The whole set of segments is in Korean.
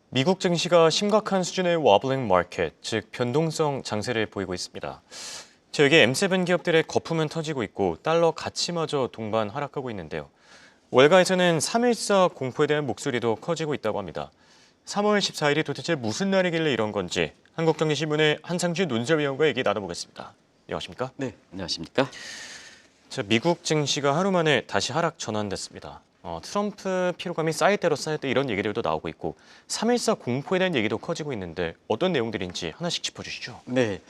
미국 증시가 심각한 수준의 워블링 마켓, 즉 변동성 장세를 보이고 있습니다. 여기 M7 기업들의 거품은 터지고 있고 달러 가치마저 동반 하락하고 있는데요. 월가에서는 3.14 공포에 대한 목소리도 커지고 있다고 합니다. 3월 14일이 도대체 무슨 날이길래 이런 건지 한국경제신문의 한상주 논설위원과 얘기 나눠보겠습니다. 안녕하십니까? 네, 안녕하십니까? 미국 증시가 하루 만에 다시 하락 전환됐습니다. 트럼프 피로감이 쌓일 대로 쌓였다 이런 얘기들도 나오고 있고 3.14 공포에 대한 얘기도 커지고 있는데 어떤 내용들인지 하나씩 짚어주시죠. 네,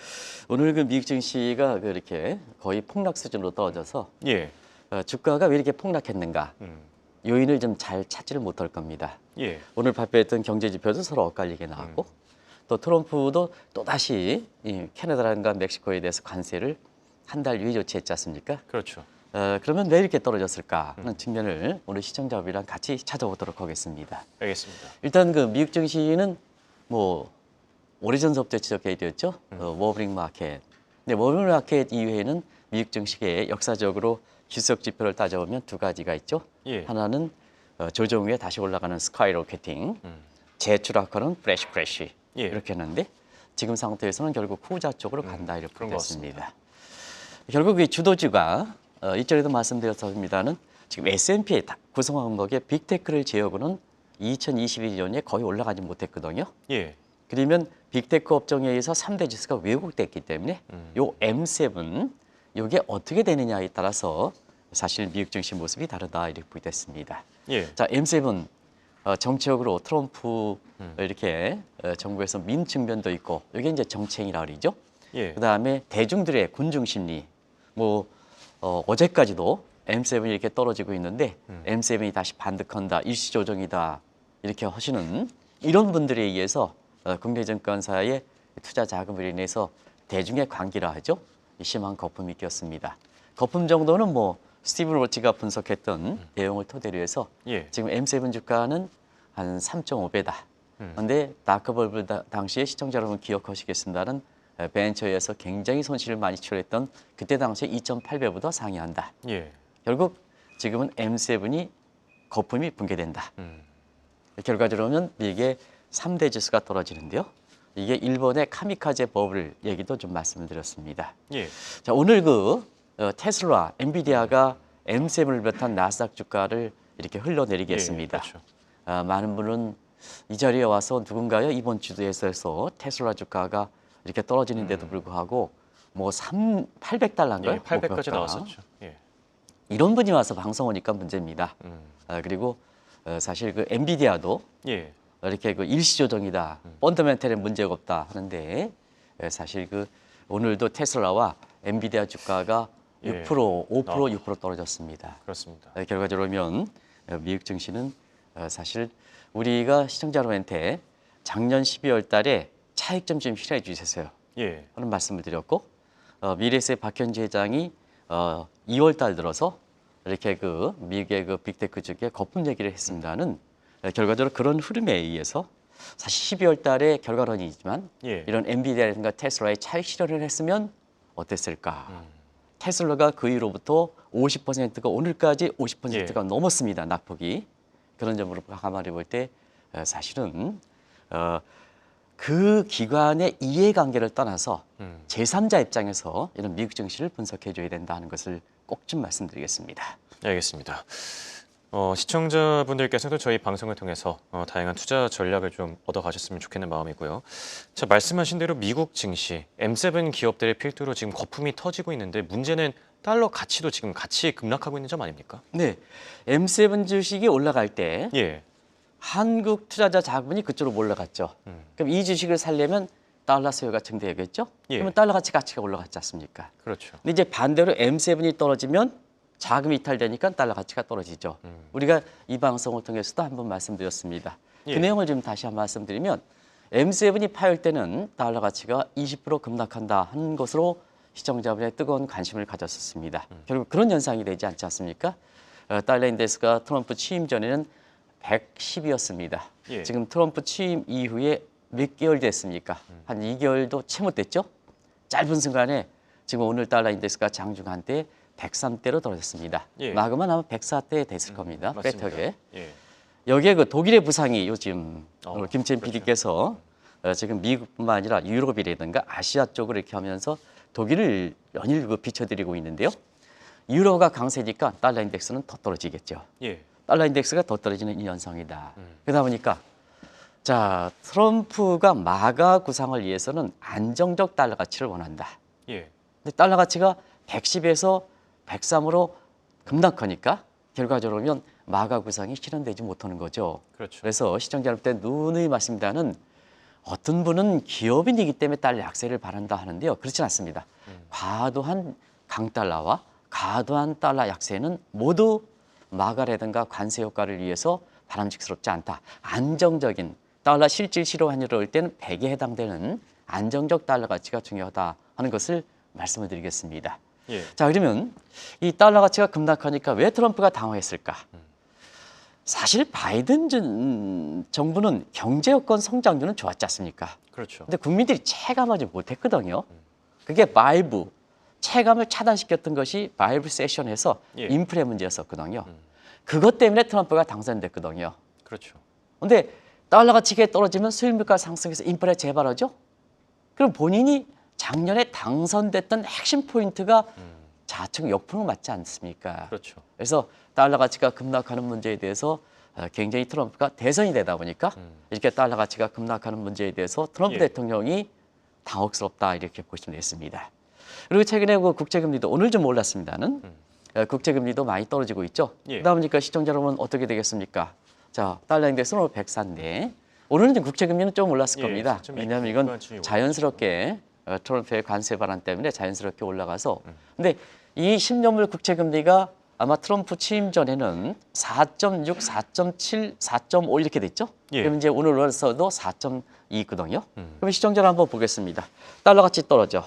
오늘 그 미국 증시가 이렇게 거의 폭락 수준으로 떨어져서 예. 주가가 왜 이렇게 폭락했는가 음. 요인을 좀 잘 찾지를 못할 겁니다. 예. 오늘 발표했던 경제 지표도 서로 엇갈리게 나왔고 또 트럼프도 또 다시 이 캐나다랑과 멕시코에 대해서 관세를 한 달 유예 조치했지 않습니까? 그렇죠. 그러면 왜 이렇게 떨어졌을까 하는 측면을 오늘 시청자분이랑 같이 찾아보도록 하겠습니다. 알겠습니다. 일단 그 미국 증시는 뭐 오래전서부터 지적해 되었죠. 워블링 마켓. 근데 워블링 마켓 이후에는 미국 증시의 역사적으로 주석 지표를 따져보면 두 가지가 있죠. 예. 하나는 조정 후에 다시 올라가는 스카이로켓팅, 재추락하는 플래시 크래시 예. 이렇게 했는데 지금 상태에서는 결국 후자 쪽으로 간다 이렇게 그런 것 됐습니다. 결국 이 주도주가 이전에도 말씀드렸습니다는 지금 S&P 구성 항목의 빅테크를 제외하고는 2021년에 거의 올라가지 못했거든요. 예. 그러면 빅테크 업종에 의해서 3대 지수가 왜곡됐기 때문에 요 M7 이게 어떻게 되느냐에 따라서 사실 미국 증시 모습이 다르다 이렇게 보겠습니다. 예. 자, M7 정치적으로 트럼프 이렇게 정부에서 민 측면도 있고 이게 이제 정책이라 그러죠. 예. 그다음에 대중들의 군중 심리 뭐 어제까지도 M7이 이렇게 떨어지고 있는데 M7이 다시 반등한다, 일시 조정이다 이렇게 하시는 이런 분들에 의해서 국내증권사의 투자 자금을 인해서 대중의 관기라 하죠. 심한 거품이 꼈습니다. 거품 정도는 뭐 스티븐 로치가 분석했던 내용을 토대로 해서 예. 지금 M7 주가는 한 3.5배다. 그런데 다크버블 당시에 시청자 여러분 기억하시겠습니다는 벤처에서 굉장히 손실을 많이 치렀던 그때 당시에 2.8배보다 상회한다. 예. 결국 지금은 M7이 거품이 붕괴된다. 결과적으로는 이게 3대 지수가 떨어지는데요. 이게 일본의 카미카제 버블 얘기도 좀 말씀을 드렸습니다. 예. 자, 오늘 테슬라, 엔비디아가 M7을 비롯한 나스닥 주가를 이렇게 흘러내리게 했습니다. 그렇죠. 많은 분은 이 자리에 와서 누군가요? 이번 주에서 테슬라 주가가 이렇게 떨어지는데도 불구하고 뭐 800달러인가요? 예. 800까지 목표가. 나왔었죠. 예. 이런 분이 와서 방송 오니까 문제입니다. 그리고 사실 그 엔비디아도 예. 이렇게 일시 조정이다, 펀더멘털에 문제가 없다 하는데 사실 오늘도 테슬라와 엔비디아 주가가 예. 6%, 5%, 6% 떨어졌습니다. 그렇습니다. 결과적으로 보면 미국 증시는 사실 우리가 시청자 여러분한테 작년 12월 달에 차익 좀 실현해 주셨어요. 예. 하는 말씀을 드렸고 미래에셋의 박현지 회장이 2월 달 들어서 이렇게 미국의 빅테크 쪽에 거품 얘기를 했습니다는 결과적으로 그런 흐름에 의해서 사실 12월 달에 결과론이지만 예. 이런 엔비디아라든가 테슬라의 차익 실현을 했으면 어땠을까? 테슬라가 그 이후로부터 50%가 오늘까지 50%가 넘었습니다. 낙폭이. 그런 점으로 감안해 볼 때 사실은 그 기관의 이해관계를 떠나서 제3자 입장에서 이런 미국 증시를 분석해 줘야 된다는 것을 꼭 좀 말씀드리겠습니다. 알겠습니다. 시청자분들께서도 저희 방송을 통해서 다양한 투자 전략을 좀 얻어가셨으면 좋겠는 마음이고요. 자, 말씀하신 대로 미국 증시, M7 기업들의 필두로 지금 거품이 터지고 있는데 문제는 달러 가치도 지금 같이 급락하고 있는 점 아닙니까? 네, M7 주식이 올라갈 때 예. 한국 투자자 자금이 그쪽으로 몰려갔죠. 그럼 이 주식을 살려면 달러 수요가 증대하겠죠? 예. 그러면 달러 가치가 올라갔지 않습니까? 그렇죠. 근데 이제 반대로 M7이 떨어지면 자금이 이탈되니까 달러 가치가 떨어지죠. 우리가 이 방송을 통해서도 한번 말씀드렸습니다. 예. 그 내용을 좀 다시 한번 말씀드리면 M7이 파열 때는 달러 가치가 20% 급락한다 하는 것으로 시청자분의 뜨거운 관심을 가졌었습니다. 결국 그런 현상이 되지 않지 않습니까? 달러 인덱스가 트럼프 취임 전에는 110이었습니다. 예. 지금 트럼프 취임 이후에 몇 개월 됐습니까? 한 2개월도 채 못 됐죠? 짧은 순간에 지금 오늘 달러 인덱스가 장중한 때 103대로 떨어졌습니다. 예. 마그만 아마 104대 됐을 겁니다. 맞습니다. 빼트하게. 예. 여기에 그 독일의 부상이 요즘 김치현 그렇죠. PD께서 지금 미국뿐만 아니라 유럽이라든가 아시아 쪽으로 이렇게 하면서 독일을 연일 비춰드리고 있는데요. 유로가 강세니까 달러 인덱스는 더 떨어지겠죠. 예. 달러 인덱스가 더 떨어지는 이 현상이다. 그러다 보니까 자 트럼프가 마가 구상을 위해서는 안정적 달러 가치를 원한다. 예. 근데 달러 가치가 110에서 103으로 급락하니까 결과적으로는 마가 구상이 실현되지 못하는 거죠. 그렇죠. 그래서 시청자 여러분 누누이 말씀드리는 어떤 분은 기업인이기 때문에 달러 약세를 바란다 하는데요. 그렇진 않습니다. 과도한 강달러와 과도한 달러 약세는 모두 마가라든가 관세 효과를 위해서 바람직스럽지 않다. 안정적인 달러 실질 실효 환율을 올 때는 100에 해당되는 안정적 달러 가치가 중요하다 하는 것을 말씀을 드리겠습니다. 예. 자 그러면 이 달러 가치가 급락하니까 왜 트럼프가 당황했을까? 사실 바이든 정부는 경제 여건 성장률은 좋았지 않습니까? 그렇죠. 근데 국민들이 체감하지 못했거든요. 그게 바이브, 체감을 차단시켰던 것이 바이브 세션에서 예. 인플레 문제였었거든요. 그것 때문에 트럼프가 당선됐거든요. 그렇죠. 근데 달러 가치가 떨어지면 수입 물가 상승해서 인플레 재발하죠? 그럼 본인이 작년에 당선됐던 핵심 포인트가 좌측 역풍을 맞지 않습니까? 그렇죠. 그래서 달러 가치가 급락하는 문제에 대해서 굉장히 트럼프가 대선이 되다 보니까 이렇게 달러 가치가 급락하는 문제에 대해서 트럼프 예. 대통령이 당혹스럽다 이렇게 보시면 되겠습니다. 그리고 최근에 그 국제금리도 오늘 좀 올랐습니다는 국제금리도 많이 떨어지고 있죠. 예. 그러다 보니까 시청자 여러분 어떻게 되겠습니까? 자 달러 인덱스는 오늘 104인데 오늘은 이제 국제금리는 좀 올랐을 예, 겁니다. 4.2 왜냐하면 이건 구간쯤이 자연스럽게 트럼프의 관세 발언 때문에 자연스럽게 올라가서 근데 이 10년물 국채금리가 아마 트럼프 취임 전에는 4.6, 4.7, 4.5 이렇게 됐죠? 예. 그럼 이제 오늘 올라서도 4.2거든요. 그럼 시청자를 한번 보겠습니다. 달러 가치 떨어져.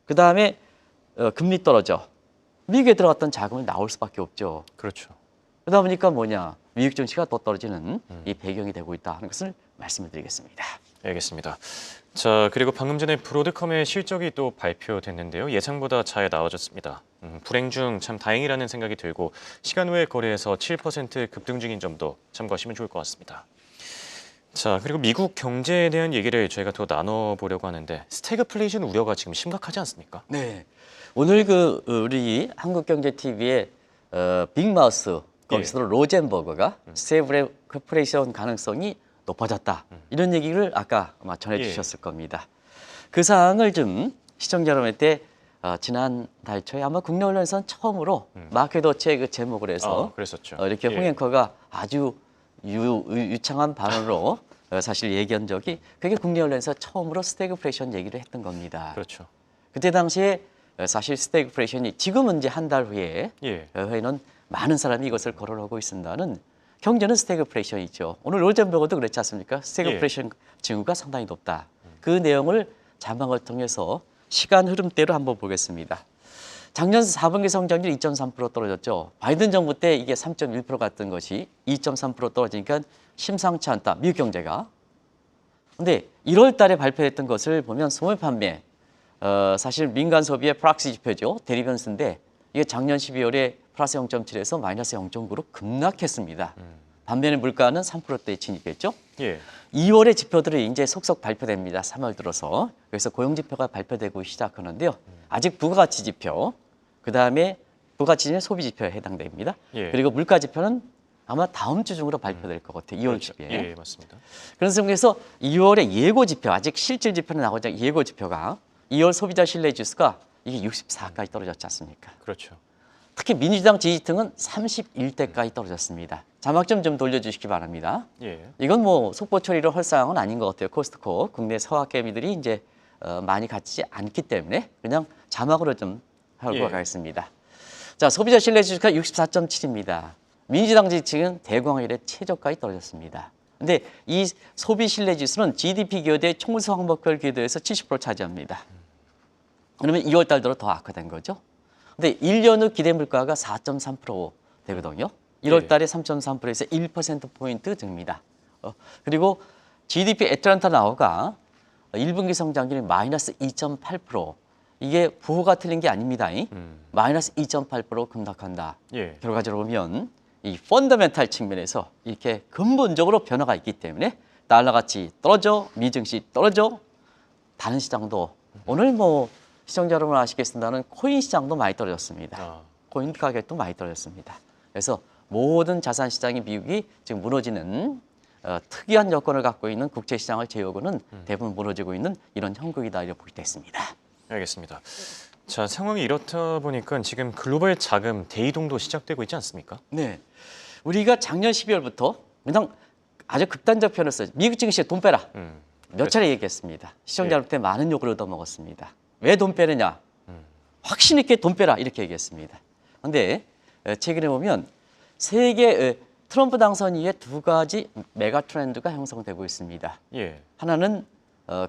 그 다음에 금리 떨어져. 미국에 들어갔던 자금이 나올 수밖에 없죠. 그렇죠. 그러다 보니까 뭐냐 미국 증시가 더 떨어지는 이 배경이 되고 있다 하는 것을 말씀을 드리겠습니다. 알겠습니다. 자, 그리고 방금 전에 브로드컴의 실적이 또 발표됐는데요. 예상보다 잘 나와졌습니다. 불행 중 참 다행이라는 생각이 들고 시간 외 거래에서 7% 급등 중인 점도 참고하시면 좋을 것 같습니다. 자, 그리고 미국 경제에 대한 얘기를 저희가 더 나눠보려고 하는데 스태그플레이션 우려가 지금 심각하지 않습니까? 네. 오늘 그 우리 한국경제TV의 빅마우스 거기서도 로젠버거가 스태그플레이션 가능성이 높아졌다. 이런 얘기를 아까 아마 전해주셨을 겁니다. 그 사항을 좀 시청자 여러분한테 지난 달 초에 아마 국내 언론에서는 처음으로 마켓워치의 그 제목을 해서 그랬었죠. 이렇게 예. 홍 앵커가 아주 유창한 발언으로 사실 얘기한 적이 그게 국내 언론에서 처음으로 스태그플레이션 얘기를 했던 겁니다. 그렇죠. 그때 당시에 사실 스태그플레이션이 지금은 이제 한 달 후에 예. 후에는 많은 사람이 이것을 거론하고 있습니다는 경제는 스태그플레이션이죠. 오늘 로젠버거도 그렇지 않습니까? 스태그플레이션 징후가 상당히 높다. 그 내용을 자막을 통해서 시간 흐름대로 한번 보겠습니다. 작년 4분기 성장률 2.3% 떨어졌죠. 바이든 정부 때 이게 3.1% 갔던 것이 2.3% 떨어지니까 심상치 않다. 미국 경제가. 근데 1월 달에 발표했던 것을 보면 소매 판매 사실 민간 소비의 프락시 지표죠. 대리변수인데 이게 작년 12월에 플러스 0.7에서 마이너스 0.9로 급락했습니다. 반면에 물가는 3%대에 진입했죠. 예. 2월의 지표들이 이제 속속 발표됩니다. 3월 들어서. 그래서 고용 지표가 발표되고 시작하는데요. 아직 부가가치 지표, 그다음에 부가가치 지표는 소비 지표에 해당됩니다. 예. 그리고 물가 지표는 아마 다음 주 중으로 발표될 것 같아요. 2월 그렇죠. 주에. 예, 맞습니다. 그래서 2월에 예고 지표, 아직 실질 지표는 나오지 않은 예고 지표가 2월 소비자 신뢰 지수가 이게 64까지 떨어졌지 않습니까? 그렇죠. 특히 민주당 지지층은 31대까지 떨어졌습니다. 자막 좀 돌려주시기 바랍니다. 예. 이건 뭐 속보 처리를 할 사항은 아닌 것 같아요. 코스트코 국내 서학개미들이 이제 많이 갖지 않기 때문에 그냥 자막으로 좀 하고 예. 가겠습니다. 자, 소비자 신뢰 지수가 64.7입니다. 민주당 지지층은 대공황 이래 최저까지 떨어졌습니다. 근데 이 소비 신뢰 지수는 GDP 기여대 총수 항목별 기여도에서 70% 차지합니다. 그러면 2월 달 들어 더 악화된 거죠. 근데 1년 후 기대 물가가 4.3% 되거든요. 1월 달에 3.3%에서 1%포인트 듭니다. 그리고 GDP 애틀란타 나우가 1분기 성장률이 마이너스 2.8%. 이게 부호가 틀린 게 아닙니다. 마이너스 2.8% 급락한다. 예. 결과적으로 보면 이 펀더멘탈 측면에서 이렇게 근본적으로 변화가 있기 때문에 달러 가치 떨어져, 미 증시 떨어져, 다른 시장도 오늘 뭐 시청자 여러분 아시겠습니다는 코인 시장도 많이 떨어졌습니다. 아, 코인 가격도 많이 떨어졌습니다. 그래서 모든 자산 시장이 미국이 지금 무너지는 특이한 여건을 갖고 있는 국제 시장을 제외하고는 대부분 무너지고 있는 이런 형국이다 이렇게 보게 됐습니다. 알겠습니다. 자, 상황이 이렇다 보니까 지금 글로벌 자금 대이동도 시작되고 있지 않습니까? 네, 우리가 작년 12월부터 그냥 아주 극단적 표현을 써요. 미국 증시에 돈 빼라. 몇 차례 얘기했습니다. 시청자 여러분한테 많은 욕을 얻어먹었습니다. 왜 돈 빼느냐? 확신 있게 돈 빼라 이렇게 얘기했습니다. 그런데 최근에 보면 세계 트럼프 당선 이후에 두 가지 메가 트렌드가 형성되고 있습니다. 예. 하나는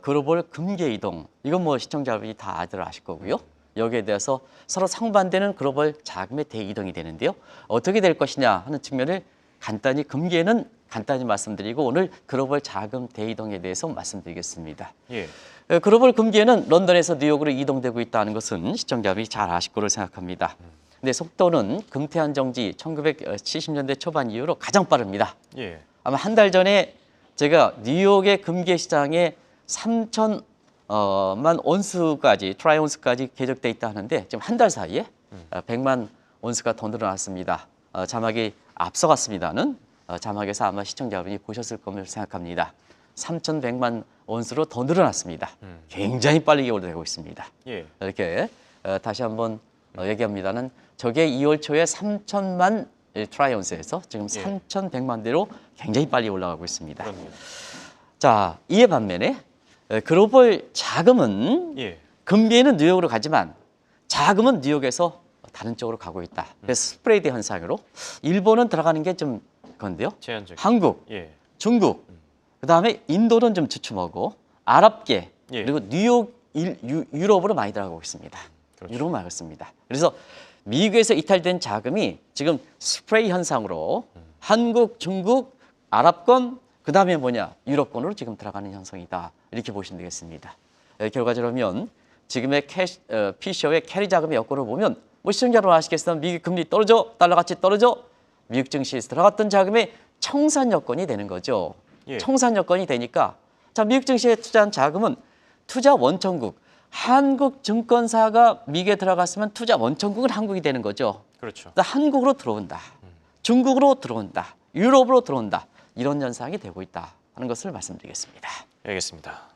글로벌 금계 이동. 이건 뭐 시청자 여러분이 다들 아실 거고요. 여기에 대해서 서로 상반되는 글로벌 자금의 대이동이 되는데요. 어떻게 될 것이냐 하는 측면을 간단히 금계는 간단히 말씀드리고 오늘 글로벌 자금 대이동에 대해서 말씀드리겠습니다. 예. 글로벌 금계는 런던에서 뉴욕으로 이동되고 있다는 것은 시청자분이 잘 아실 거로 생각합니다. 근데 속도는 금태한 정지 1970년대 초반 이후로 가장 빠릅니다. 예. 아마 한 달 전에 제가 뉴욕의 금계 시장에 3천만 온스까지 트라이 온스까지 계적돼 있다 하는데 지금 한 달 사이에 100만 온스가 더 늘어났습니다. 자막이 앞서갔습니다는 자막에서 아마 시청자분이 보셨을 거라고 생각합니다. 3,100만 온스로 더 늘어났습니다. 굉장히 빨리 오르고 있습니다. 예. 이렇게 다시 한번 얘기합니다는 저게 2월 초에 3천만 트라이 온스에서 지금 3,100만 대로 굉장히 빨리 올라가고 있습니다. 그렇네요. 자, 이에 반면에 글로벌 자금은 예. 금리는 뉴욕으로 가지만 자금은 뉴욕에서 다른 쪽으로 가고 있다. 그래서 스프레이드 현상으로 일본은 들어가는 게 좀 건데요. 제한적. 한국, 예. 중국, 그다음에 인도는 좀 주춤하고 아랍계 예. 그리고 뉴욕, 유럽으로 많이 들어가고 있습니다. 그렇죠. 유럽 많이 있습니다. 그래서 미국에서 이탈된 자금이 지금 스프레이 현상으로 한국, 중국, 아랍권 그다음에 뭐냐 유럽권으로 지금 들어가는 현상이다. 이렇게 보시면 되겠습니다. 결과적으로면 지금의 피셔의 캐리 자금의 여건을 보면 뭐 시청자 여러분 아시겠지만 미국 금리 떨어져 달러 가치 떨어져 미국 증시에서 들어갔던 자금의 청산 여건이 되는 거죠. 예. 청산 여건이 되니까 자 미국 증시에 투자한 자금은 투자 원천국 한국 증권사가 미국에 들어갔으면 투자 원천국은 한국이 되는 거죠. 그렇죠. 그러니까 한국으로 들어온다. 중국으로 들어온다. 유럽으로 들어온다. 이런 현상이 되고 있다 하는 것을 말씀드리겠습니다. 알겠습니다.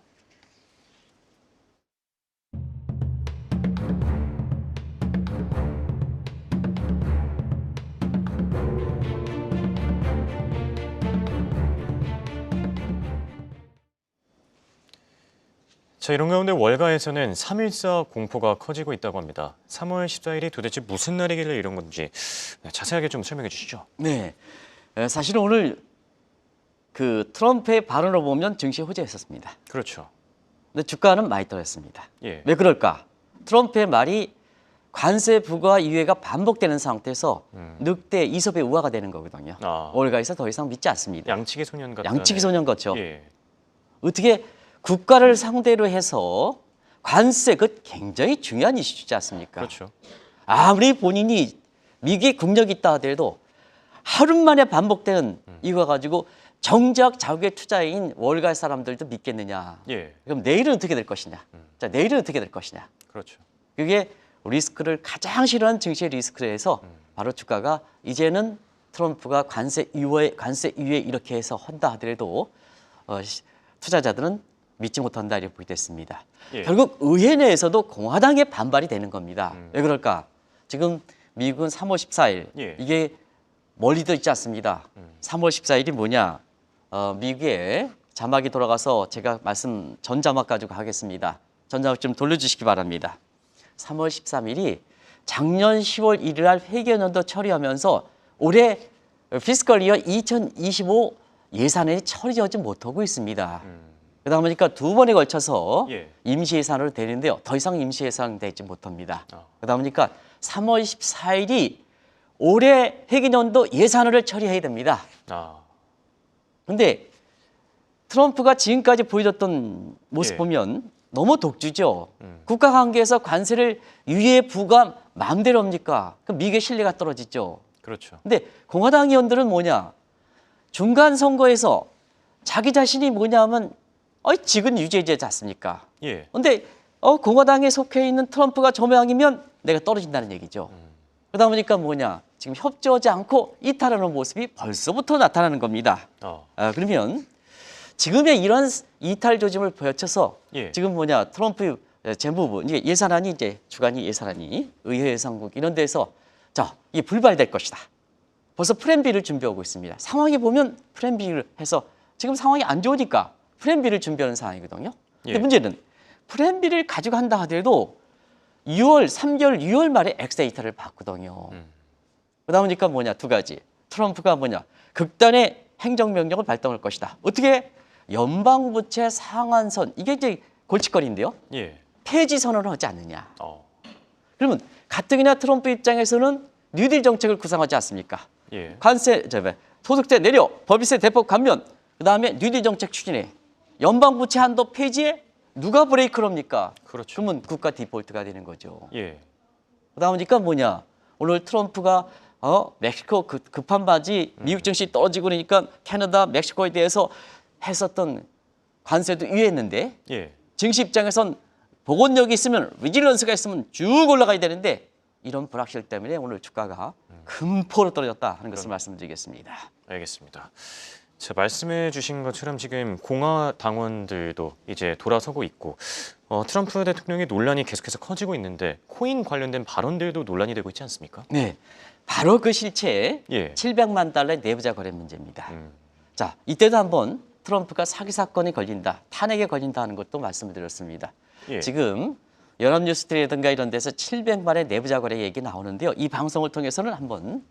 자, 이런 가운데 월가에서는 3.14 공포가 커지고 있다고 합니다. 3월 14일이 도대체 무슨 날이길래 이런 건지 자세하게 좀 설명해 주시죠. 네, 사실은 오늘 그 트럼프의 발언을 보면 증시 호재했었습니다. 그렇죠. 근데 주가는 많이 떨어졌습니다. 예. 왜 그럴까? 트럼프의 말이 관세 부과 이외가 반복되는 상태에서 늑대 이솝의 우화가 되는 거거든요. 아. 월가에서 더 이상 믿지 않습니다. 양치기 소년 같은. 양치기 소년 같죠. 예. 어떻게 국가를 상대로 해서 관세 그 굉장히 중요한 이슈지 않습니까? 그렇죠. 아무리 본인이 미국에 국력이 있다 하더라도 하루 만에 반복되는 이거 가지고 정작 자국의 투자인 월가 사람들도 믿겠느냐? 예. 그럼 내일은 어떻게 될 것이냐? 자, 내일은 어떻게 될 것이냐? 그렇죠. 그게 리스크를 가장 싫어하는 증시의 리스크를 해서 바로 주가가 이제는 트럼프가 관세 이후에 이렇게 해서 한다 하더라도 투자자들은 믿지 못한다 이렇게 보게 됐습니다. 예. 결국 의회 내에서도 공화당의 반발이 되는 겁니다. 왜 그럴까? 지금 미국은 3월 14일 예. 이게 멀리도 있지 않습니다. 3월 14일이 뭐냐? 미국에 자막이 돌아가서 제가 말씀 전 자막 가지고 하겠습니다. 전 자막 좀 돌려주시기 바랍니다. 3월 13일이 작년 10월 1일 날 회계연도 처리하면서 올해 피스컬 이어 2025 예산이 처리하지 못하고 있습니다. 그러다 보니까 두 번에 걸쳐서 예. 임시 예산으로 되는데요. 더 이상 임시 예산 되지 못합니다. 아. 그러다 보니까 3월 14일이 올해 회계연도 예산을 처리해야 됩니다. 아. 근데 트럼프가 지금까지 보여줬던 모습 예. 보면 너무 독주죠. 국가 관계에서 관세를 유예 부과 마음대로 합니까? 그럼 미국의 신뢰가 떨어지죠. 그렇죠. 근데 공화당 의원들은 뭐냐? 중간 선거에서 자기 자신이 뭐냐면 지금 유죄지 않습니까? 예. 근데 공화당에 속해 있는 트럼프가 저 모양이면 내가 떨어진다는 얘기죠. 그러다 보니까 뭐냐? 지금 협조하지 않고 이탈하는 모습이 벌써부터 나타나는 겁니다. 그러면 지금의 이런 이탈 조짐을 보여쳐서 예. 지금 뭐냐? 트럼프 재무부 이게 예산안이 이제 주간이 예산안이 의회 예산국 이런 데서 자, 이게 불발될 것이다. 벌써 플랜 B를 준비하고 있습니다. 상황이 보면 플랜 B를 해서 지금 상황이 안 좋으니까 플랜 B를 준비하는 상황이거든요. 근데 예. 문제는 플랜 B를 가지고 한다 하더라도 3개월 6월 말에 엑세이터를 받거든요. 그러다 보니까 뭐냐 두 가지. 트럼프가 뭐냐 극단의 행정명령을 발동할 것이다. 어떻게 연방부채 상한선 이게 이제 골칫거리인데요. 예. 폐지 선언을 하지 않느냐. 어. 그러면 가뜩이나 트럼프 입장에서는 뉴딜 정책을 구상하지 않습니까? 예. 관세, 소득세 내려, 법인세 대폭 감면, 그다음에 뉴딜 정책 추진해. 연방부채 한도 폐지에 누가 브레이크를 합니까? 그렇죠. 그러면 국가 디폴트가 되는 거죠. 예. 그러다 보니까 뭐냐? 오늘 트럼프가 멕시코 급한 바지 미국 증시 떨어지고 그러니까 캐나다, 멕시코에 대해서 했었던 관세도 유예했는데 예. 증시 입장에선 복원력이 있으면 리질런스가 있으면 쭉 올라가야 되는데 이런 불확실 때문에 오늘 주가가 금포로 떨어졌다 하는 것을 말씀드리겠습니다. 알겠습니다. 자, 말씀해 주신 것처럼 지금 공화당원들도 이제 돌아서고 있고 트럼프 대통령의 논란이 계속해서 커지고 있는데 코인 관련된 발언들도 논란이 되고 있지 않습니까? 네, 바로 그 실체 예. 700만 달러의 내부자 거래 문제입니다. 자, 이때도 한번 트럼프가 사기 사건이 걸린다, 탄핵에 걸린다 하는 것도 말씀을 드렸습니다. 예. 지금 연합뉴스트라든가 이런 데서 700만의 내부자 거래 얘기 나오는데요. 이 방송을 통해서는 한번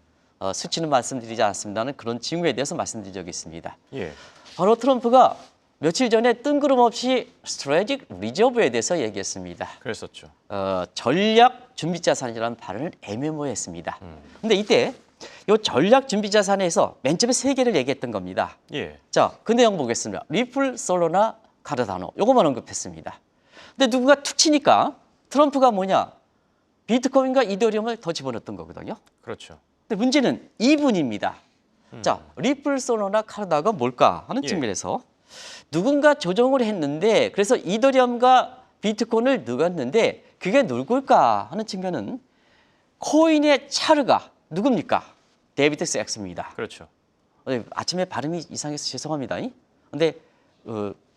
수치는 말씀드리지 않습니다는 그런 징후에 대해서 말씀드린 적이 있습니다. 예. 바로 트럼프가 며칠 전에 뜬금없이 스트래티직 리저브에 대해서 얘기했습니다. 그랬었죠. 전략 준비자산이라는 발언을 애매모호했습니다. 근데 이때 이 전략 준비자산에서 맨 처음에 세 개를 얘기했던 겁니다. 예. 자, 그 내용 보겠습니다. 리플, 솔로나, 카르다노 요것만 언급했습니다. 근데 누군가 툭 치니까 트럼프가 뭐냐 비트코인과 이더리움을 더 집어넣었던 거거든요. 그렇죠. 근데 문제는 이분입니다. 자, 리플, 솔로나, 카르다가 뭘까 하는 예. 측면에서 누군가 조정을 했는데 그래서 이더리움과 비트코인을 넣었는데 그게 누굴까 하는 측면은 코인의 차르가 누굽니까? 데이비드 섹스입니다. 그렇죠. 아침에 발음이 이상해서 죄송합니다. 근데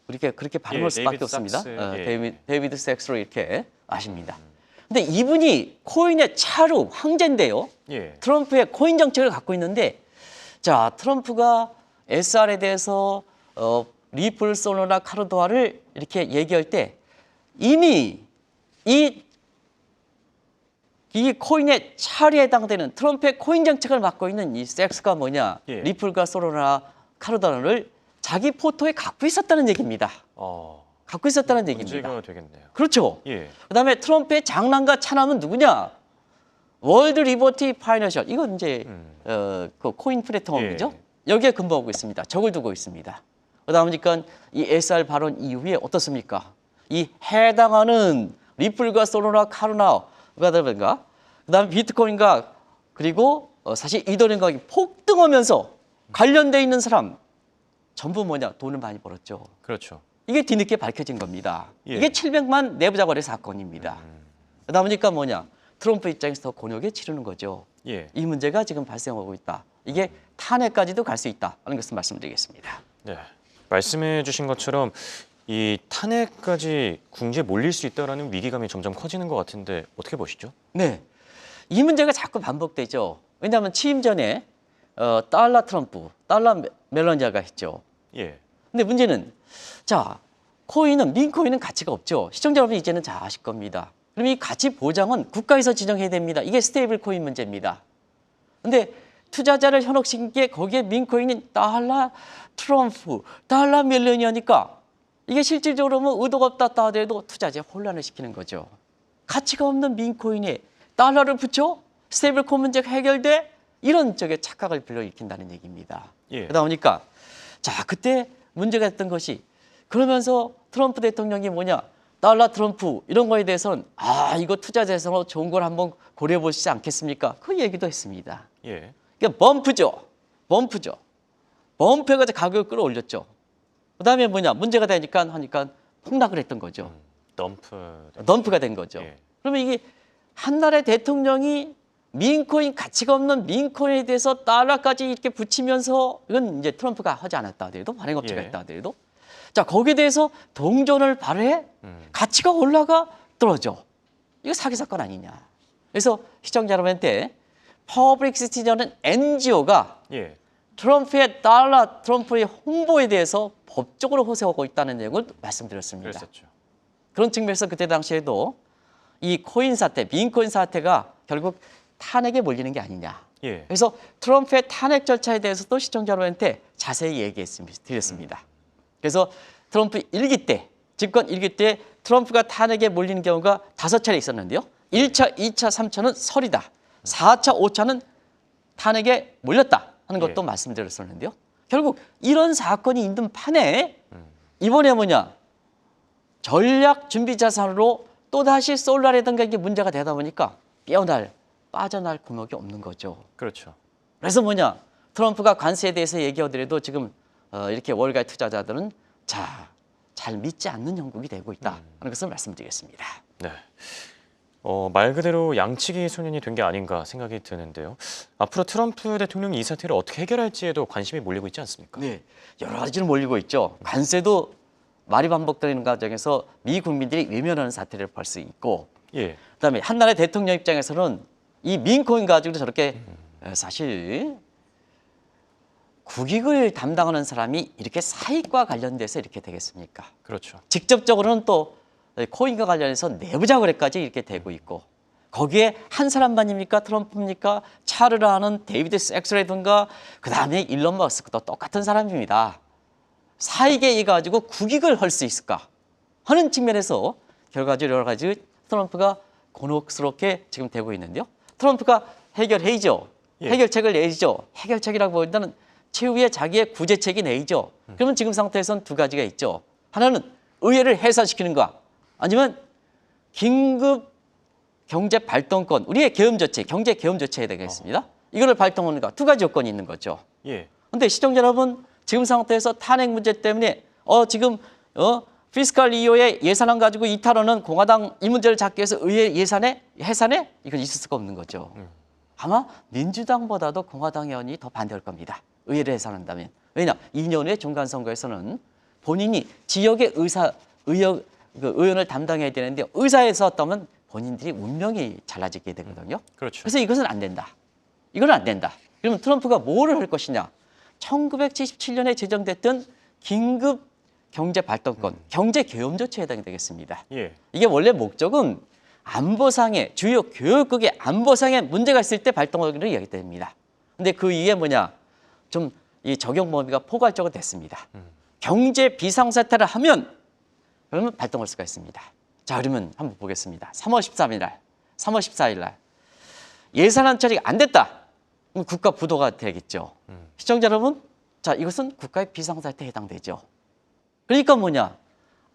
그렇게 발음할 예, 수밖에 데이비드 없습니다. 삭스, 예. 데이비드 섹스로 이렇게 아십니다. 근데 이분이 코인의 차르 황제인데요. 예. 트럼프의 코인 정책을 갖고 있는데 자 트럼프가 SR에 대해서 리플, 솔로나, 카르도아를 이렇게 얘기할 때 이미 이 코인의 차르에 해당되는 트럼프의 코인 정책을 맡고 있는 이 섹스가 뭐냐 예. 리플과 솔로나, 카르도아를 자기 포토에 갖고 있었다는 얘기입니다. 갖고 있었다는 얘기입니다. 문제가 되겠네요. 그렇죠. 예. 그다음에 트럼프의 장난과 차남은 누구냐? 월드 리버티 파이낸셜 이건 이제 그 코인 플랫폼이죠. 예. 여기에 근무하고 있습니다. 적을 두고 있습니다. 그러다 보니까 이 SR 발언 이후에 어떻습니까? 이 해당하는 리플과 솔로나 카르나가 그다음에 비트코인과 그리고 사실 이더리움 가격이 폭등하면서 관련돼 있는 사람 전부 뭐냐 돈을 많이 벌었죠. 그렇죠. 이게 뒤늦게 밝혀진 겁니다. 예. 이게 700만 내부자 거래 사건입니다. 그러다 보니까 뭐냐 트럼프 입장에서 더 곤욕에 치르는 거죠. 예. 이 문제가 지금 발생하고 있다. 이게 탄핵까지도 갈 수 있다 하는 것을 말씀드리겠습니다. 네. 말씀해 주신 것처럼 이 탄핵까지 궁지에 몰릴 수 있다라는 위기감이 점점 커지는 것 같은데 어떻게 보시죠? 네, 이 문제가 자꾸 반복되죠. 왜냐하면 취임 전에 달러 트럼프, 달러 멜로니아가 했죠. 예. 근데 문제는 자 코인은 민코인은 가치가 없죠. 시청자 여러분 이제는 잘 아실 겁니다. 그럼 이 가치 보장은 국가에서 지정해야 됩니다. 이게 스테이블 코인 문제입니다. 근데 투자자를 현혹시킨 게 거기에 민코인인 달러 트럼프, 달러 멜로니아니까 이게 실질적으로 뭐 의도가 없다 하더라도 투자자에 혼란을 시키는 거죠. 가치가 없는 민코인에 달러를 붙여 스테이블 코인 문제가 해결돼 이런 쪽에 착각을 불러일으킨다는 얘기입니다. 예. 그러다 보니까 자 그때 문제가 됐던 것이 그러면서 트럼프 대통령이 뭐냐 달러 트럼프 이런 거에 대해서는 이거 투자 재산으로 좋은 걸 한번 고려해 보시지 않겠습니까? 그 얘기도 했습니다. 예. 그러니까 범프죠. 범프해가지고 가격을 끌어올렸죠. 그다음에 뭐냐 문제가 되니까 하니까 폭락을 했던 거죠. 덤프가 된 거죠. 예. 그러면 이게 한 나라의 대통령이 민코인 가치가 없는 민코인에 대해서 달러까지 이렇게 붙이면서 이건 이제 트럼프가 하지 않았다 하더라도 발행업체가 예. 했다 하더라도 자 거기에 대해서 동전을 발행해 가치가 올라가 떨어져. 이거 사기 사건 아니냐. 그래서 시청자 여러분한테 퍼블릭 시티즌은 NGO가 예. 트럼프의 홍보에 대해서 법적으로 호소하고 있다는 내용을 말씀드렸습니다. 그랬었죠. 그런 측면에서 그때 당시에도 이 코인 사태, 빈코인 사태가 결국 탄핵에 몰리는 게 아니냐. 예. 그래서 트럼프의 탄핵 절차에 대해서도 시청자 여러분한테 자세히 드렸습니다. 그래서 트럼프 집권 일기 때 트럼프가 탄핵에 몰리는 경우가 5차례 있었는데요. 1차, 2차, 3차는 설이다. 4차, 5차는 탄핵에 몰렸다 하는 것도 예. 말씀드렸었는데요. 결국 이런 사건이 있는 판에 이번에 뭐냐 전략 준비 자산으로 또다시 솔라라든가 이게 문제가 되다 보니까 빠져날 구멍이 없는 거죠. 그렇죠. 그래서 뭐냐 트럼프가 관세에 대해서 얘기하더라도 지금 이렇게 월가의 투자자들은 잘 믿지 않는 형국이 되고 있다 하는 것을 말씀드리겠습니다. 네. 말 그대로 양치기 소년이 된 게 아닌가 생각이 드는데요. 앞으로 트럼프 대통령이 이 사태를 어떻게 해결할지에도 관심이 몰리고 있지 않습니까? 네, 여러 가지로 몰리고 있죠. 관세도 말이 반복되는 과정에서 미 국민들이 외면하는 사태를 볼 수 있고, 예. 그다음에 한 나라의 대통령 입장에서는 이 민코인 가지고 저렇게 사실 국익을 담당하는 사람이 이렇게 사익과 관련돼서 이렇게 되겠습니까? 그렇죠. 직접적으로는 또 코인과 관련해서 내부자 거래까지 이렇게 되고 있고 거기에 한 사람만입니까? 트럼프입니까? 차르를 하는 데이비드 섹스라든가 그다음에 일론 머스크도 똑같은 사람입니다. 사익에 의해 가지고 국익을 할 수 있을까 하는 측면에서 결과적으로 여러 가지 트럼프가 곤혹스럽게 지금 되고 있는데요. 트럼프가 해결해야죠. 예. 해결책을 내야죠. 해결책이라고 보기보다는 최후의 자기의 구제책이 내야죠. 그러면 지금 상태에서는 두 가지가 있죠. 하나는 의회를 해산시키는 거 아니면 긴급 경제 발동권, 우리의 계엄 조치, 경제 계엄 조치해야 되겠습니다. 이거를 발동하는 거 두 가지 요건이 있는 거죠. 예. 그런데 시청자 여러분 지금 상태에서 탄핵 문제 때문에 지금 피스칼 이후에 예산안 가지고 이탈하는 공화당 이 문제를 잡기 위해서 의회 해산에 이건 있을 수가 없는 거죠. 아마 민주당보다도 공화당 의원이 더 반대할 겁니다. 의회를 해산한다면. 왜냐? 2년 후에 중간선거에서는 본인이 지역의 의원을 담당해야 되는데 의사에서 왔다면 본인들이 운명이 달라지게 되거든요. 그렇죠. 그래서 이것은 안 된다. 이건 안 된다. 그러면 트럼프가 뭐를 할 것이냐? 1977년에 제정됐던 긴급 경제 발동권, 경제 계엄 조치에 해당이 되겠습니다. 예. 이게 원래 목적은 안보상의 주요 교역국의 안보상에 문제가 있을 때 발동하기로 이야기됩니다. 근데 그 이게 뭐냐? 좀 이 적용 범위가 포괄적으로 됐습니다. 경제 비상사태를 하면 그러면 발동할 수가 있습니다. 자, 그러면 한번 보겠습니다. 3월 14일 날 예산안 처리가 안 됐다. 그럼 국가 부도가 되겠죠. 시청자 여러분, 자, 이것은 국가의 비상사태에 해당되죠. 그러니까 뭐냐?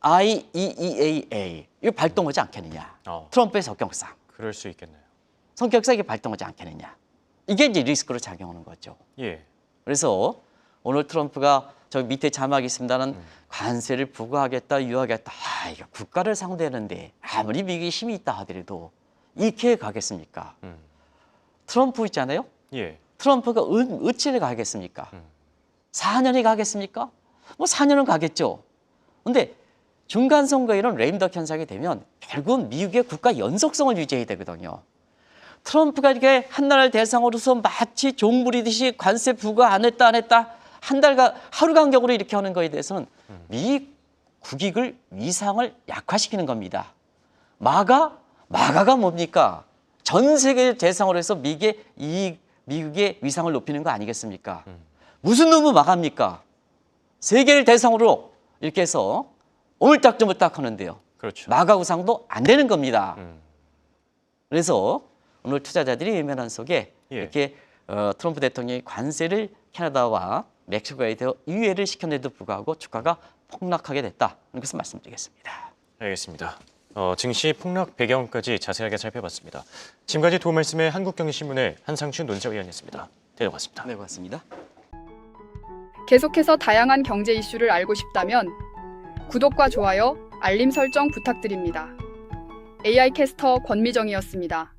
IEEAA 이거 발동하지 않겠느냐? 트럼프의 성격상. 그럴 수 있겠네요. 성격상 이게 발동하지 않겠느냐? 이게 이제 리스크로 작용하는 거죠. 예. 그래서 오늘 트럼프가 저 밑에 자막이 있습니다는 관세를 부과하겠다, 유하겠다. 이거 국가를 상대하는데 아무리 미국이 힘이 있다 하더라도 이렇게 가겠습니까? 트럼프 있잖아요. 예. 트럼프가 어찌를 가겠습니까? 4년이 가겠습니까? 뭐 4년은 가겠죠. 근데 중간 선거에 이런 레임덕 현상이 되면 결국은 미국의 국가 연속성을 유지해야 되거든요. 트럼프가 이렇게 한 나라를 대상으로서 마치 종 부리듯이 관세 부과 안 했다 한 달간 하루 간격으로 이렇게 하는 거에 대해서는 미 국익을 위상을 약화시키는 겁니다. 마가가 뭡니까? 전 세계를 대상으로 해서 미국의 위상을 높이는 거 아니겠습니까? 무슨 놈의 마가입니까? 세계를 대상으로 이렇게 해서 오물딱저물딱 하는데요. 그렇죠. 마가 우상도 안 되는 겁니다. 그래서 오늘 투자자들이 외면한 속에 예. 이렇게 트럼프 대통령이 관세를 캐나다와 멕시코에 대해 유예를 시켰는데도 불구하고 주가가 폭락하게 됐다. 이런 것을 말씀드리겠습니다. 알겠습니다. 증시 폭락 배경까지 자세하게 살펴봤습니다. 지금까지 도움 말씀의 한국경제신문의 한상춘 논설위원이었습니다. 내려봤습니다. 네, 고맙습니다. 계속해서 다양한 경제 이슈를 알고 싶다면 구독과 좋아요, 알림 설정 부탁드립니다. AI 캐스터 권미정이었습니다.